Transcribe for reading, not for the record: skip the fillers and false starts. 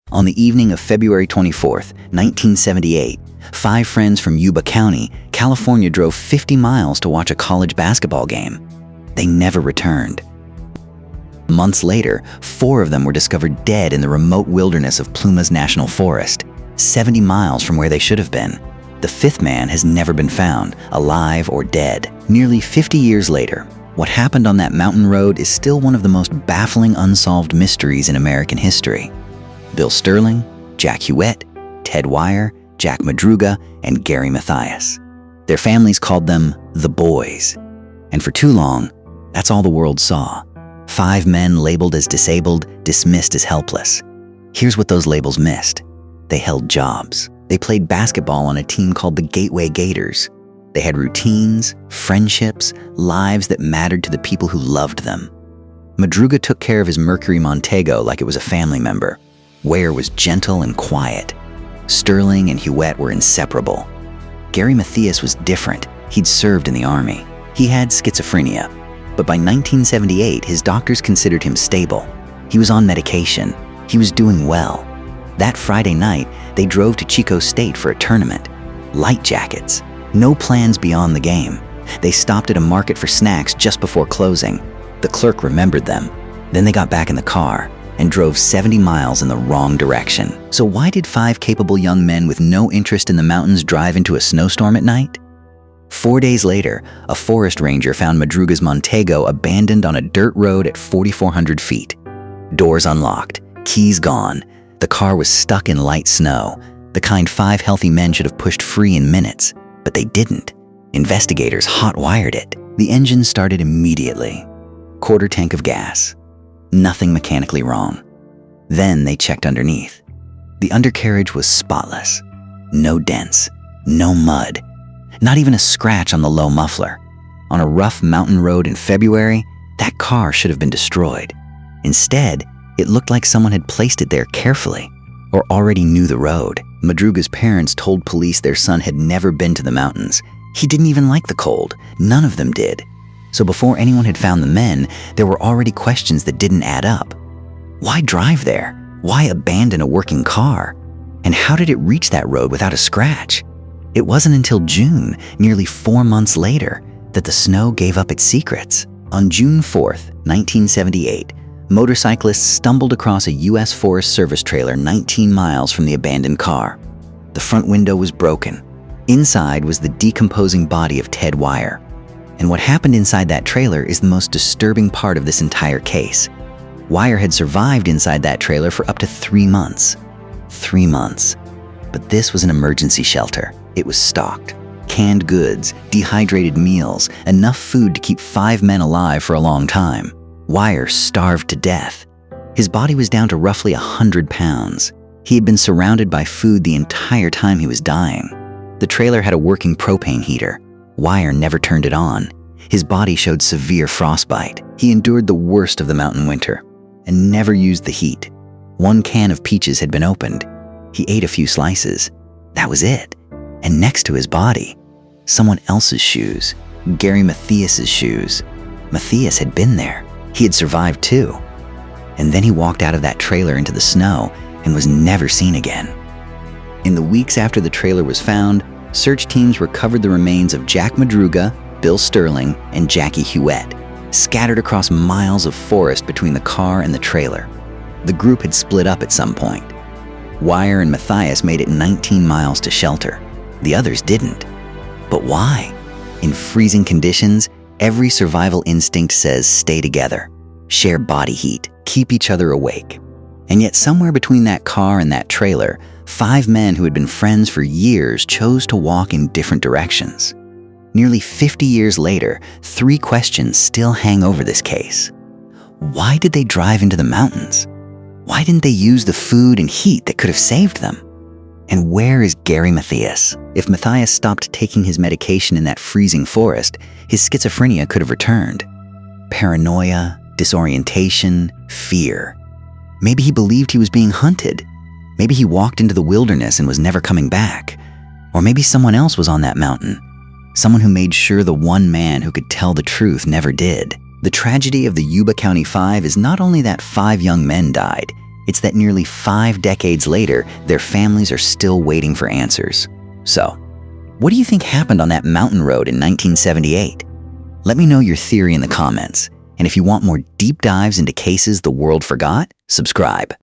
On the evening of February 24th, 1978, 5 friends from Yuba County, California drove 50 miles to watch a college basketball game. They never returned. Months later, 4 of them were discovered dead in the remote wilderness of Plumas National Forest, 70 miles from where they should have been. The 5th man has never been found, alive or dead. Nearly 50 years later, what happened on that mountain road is still one of the most baffling unsolved mysteries in American history. Bill Sterling, Jack Huet, Ted Wire, Jack Madruga, and Gary Mathias. Their families called them the Boys. And for too long, that's all the world saw. 5 men labeled as disabled, dismissed as helpless. Here's what those labels missed. They held jobs. They played basketball on a team called the Gateway Gators. They had routines, friendships, lives that mattered to the people who loved them. Madruga took care of his Mercury Montego like it was a family member. Ware was gentle and quiet. Sterling and Huet were inseparable. Gary Mathias was different. He'd served in the Army. He had schizophrenia. But by 1978, his doctors considered him stable. He was on medication. He was doing well. That Friday night, they drove to Chico State for a tournament. Light jackets. No plans beyond the game. They stopped at a market for snacks just before closing. The clerk remembered them. Then they got back in the car and drove 70 miles in the wrong direction. So why did 5 capable young men with no interest in the mountains drive into a snowstorm at night? 4 days later, a forest ranger found Madruga's Montego abandoned on a dirt road at 4,400 feet. Doors unlocked, keys gone. The car was stuck in light snow, the kind 5 healthy men should have pushed free in minutes. But they didn't. Investigators hot-wired it. The engine started immediately. Quarter tank of gas. Nothing mechanically wrong. Then they checked underneath. The undercarriage was spotless. No dents, no mud, not even a scratch on the low muffler. On a rough mountain road in February, that car should have been destroyed. Instead, it looked like someone had placed it there carefully, or already knew the road. Madruga's parents told police their son had never been to the mountains. He didn't even like the cold. None of them did. So before anyone had found the men, there were already questions that didn't add up. Why drive there? Why abandon a working car? And how did it reach that road without a scratch? It wasn't until June, nearly 4 months later, that the snow gave up its secrets. On June 4th, 1978, motorcyclists stumbled across a U.S. Forest Service trailer 19 miles from the abandoned car. The front window was broken. Inside was the decomposing body of Ted Wire. And what happened inside that trailer is the most disturbing part of this entire case. Wire had survived inside that trailer for up to 3 months. 3 months. But this was an emergency shelter. It was stocked. Canned goods, dehydrated meals, enough food to keep 5 men alive for a long time. Wire starved to death. His body was down to roughly 100 pounds. He had been surrounded by food the entire time he was dying. The trailer had a working propane heater. Wire never turned it on. His body showed severe frostbite. He endured the worst of the mountain winter and never used the heat. 1 can of peaches had been opened. He ate a few slices. That was it. And next to his body, someone else's shoes, Gary Mathias's shoes. Mathias had been there. He had survived too. And then he walked out of that trailer into the snow and was never seen again. In the weeks after the trailer was found, search teams recovered the remains of Jack Madruga, Bill Sterling, and Jackie Huet, scattered across miles of forest between the car and the trailer. The group had split up at some point. Wire and Mathias made it 19 miles to shelter. The others didn't. But why? In freezing conditions, every survival instinct says stay together, share body heat, keep each other awake. And yet somewhere between that car and that trailer, 5 men who had been friends for years chose to walk in different directions. Nearly 50 years later, 3 questions still hang over this case. Why did they drive into the mountains? Why didn't they use the food and heat that could have saved them? And where is Gary Mathias? If Mathias stopped taking his medication in that freezing forest, his schizophrenia could have returned. Paranoia, disorientation, fear. Maybe he believed he was being hunted. Maybe he walked into the wilderness and was never coming back. Or maybe someone else was on that mountain. Someone who made sure the one man who could tell the truth never did. The tragedy of the Yuba County 5 is not only that 5 young men died, It's that nearly 5 decades later, their families are still waiting for answers. So, what do you think happened on that mountain road in 1978? Let me know your theory in the comments. And if you want more deep dives into cases the world forgot, subscribe.